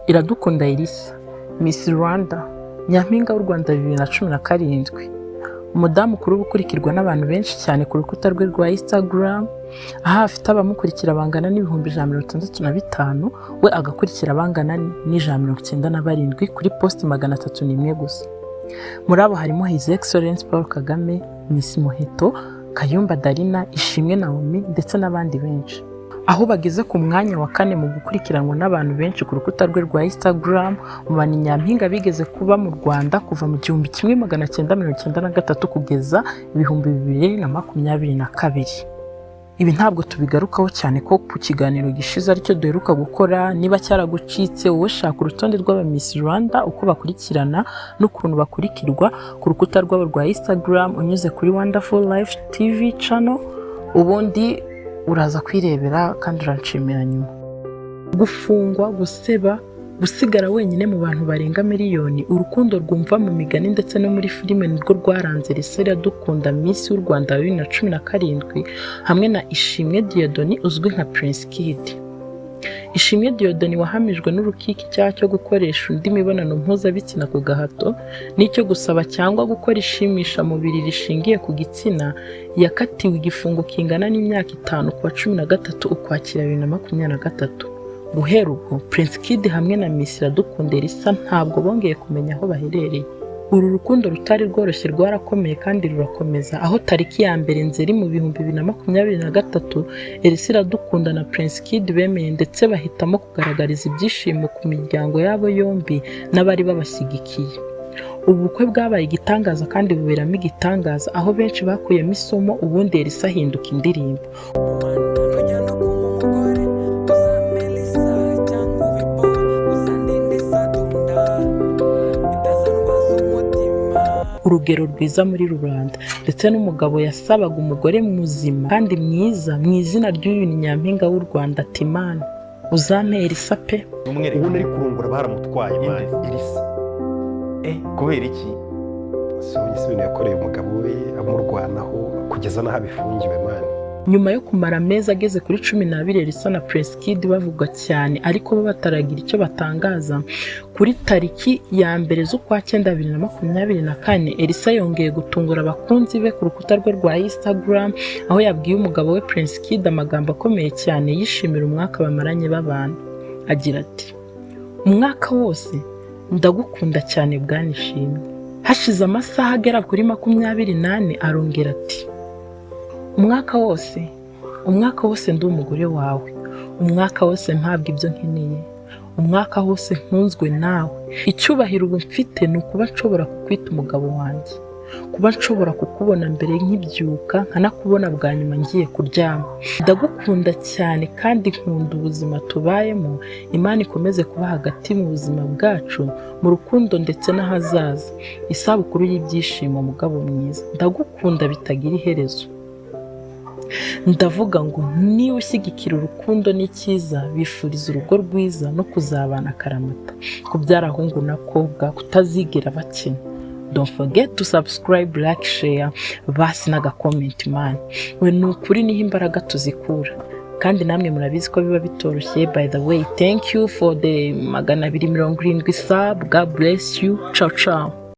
Iradukunda Elisa, Miss Rwanda, Nyampinga w'u Rwanda 2017, umudamu kuri gukurikirwa n'abantu benshi cyane ku rukuta rwe rwa Instagram, aho afite abamukurikira bangana n'ibihumbi 165, we agakurikira bangana n'197 kuri post 301 gusa. Muri abo harimo His Excellence Paul Kagame, Miss Muheto, Kayumba Darina, Ishimwe Naomi ndetse n'abandi benshi. Aho bageze ku mwanya wa 4 mu gukurikiranwa n'abantu benshi ku rukuta rwe rwa Instagram, mu bani nyampinga bigeze kuba mu Rwanda kuva mu 1993 kugeza 2022. Ibi ntabwo tubigarukaho cyane ko ku kiganiro gishize aricyo duheruka gukora. Niba cyaragucitse wowe shaka urutonde rw'aba Miss Rwanda uko bakurikirana n'ukuntu bakurikirwa ku rukuta rwabo rwa Instagram unyuze kuri Wonderful Life TV channel, ubundi uraza kwirebera kandi uranshimira nyuma. Gufungwa, guseba, gusigara wenyine mu bantu barenga miliyoni, urukundo rwumva mu migani ndetse no muri filime nirwo rwaranze Elisa Iradukunda Miss w'u Rwanda 2017 hamwe na Ishimwe Dieudonné uzwi nka Prince Kid. Ishimwe Dieudonné wahamijwe n'urukiko icyaha cyo gukoresha undi mibonano mpuzabitsina ku gahato n'icyo gusaba cyangwa gukora ishimisha mubiri rishingiye ku gitsina, yakatiwe igifungo kingana n'imyaka 5 kuwa 13 Ukwakira 2023. Guhera ubwo Prince Kid hamwe na Miss Iradukunda Elisa ntabwo bongeye kumenya aho baherereye. Uru rukundo rutari rworoshye rwarakomeye kandi rurakomeza, aho tariki ya mbere Nzeri mu 2023 Elisa Iradukunda na Prince Kid bemeye ndetse bahitamo kugaragariza ibyishimo ku miryango yabo yombi n'abari babashyigikiye. Ubu bukwe bwabaye igitangaza kandi buberamo igitangaza, aho benshi bakuyemo isomo, ubundi Elisa ahinduka indirimbo. Urugero rwiza muri rubanda, ndetse n'umugabo yasabaga umugore muzima kandi mwiza mu izina ry'uyu Nyampinga w'u Rwanda ati Mana uzampe Elisa pe. Ubu nari kurungura baramutwaye mani Elisa. Kubera iki? Sonye ibintu yakoreye umugabo we amurwanaho kugeza naho abifungiwe mani. Nyuma yo kumara amezi ageze kuri 12 Elisa na Prince Kid bavugwa cyane ariko bo bataragira icyo batangaza, kuri tariki ya mbere z'ukwa 9 2024 Elisa yongeye gutungura abakunzi be ku rukuta rwe rwa Instagram, aho yabwiye umugabo we Prince Kid amagambo akomeye cyane yishimira umwaka bamaranye babana. Agira ati umwaka wose ndagukunda cyane bwana Ishimwe. Hashize amasaha agera kuri 28 arongera ati umwaka wose ndi umugore wawe, umwaka wose mpabwa ibyo nkeneye, umwaka wose nkunzwe nawe. Icyubahiro ubu mfite ni ukuba nshobora kukwita umugabo wanjye, kuba nshobora kukubona mbere nk'ibyuka nkanakubona bwa nyuma ngiye kuryama. Ndagukunda cyane kandi nkunda ubuzima tubayemo. Imana ikomeze kuba hagati mu buzima bwacu, mu rukundo ndetse n'ahazaza. Isabukuru y'ibyishimo mugabo mwiza, ndagukunda bitagira iherezo. Ndavuga ngo niba ushyigikira urukundo n'icyiza, bifuriza urugo rwiza no kuzabana akaramata, kubyara ahungu n'akobwa, kutazigera bakina. Don't forget to subscribe, like, share, basi n'agakomenti man. We nukuri niho imbaraga tuzikura, kandi namwe murabizi ko biba bitoroshye. By the way, thank you for the 270 sub. God bless you. Ciao ciao.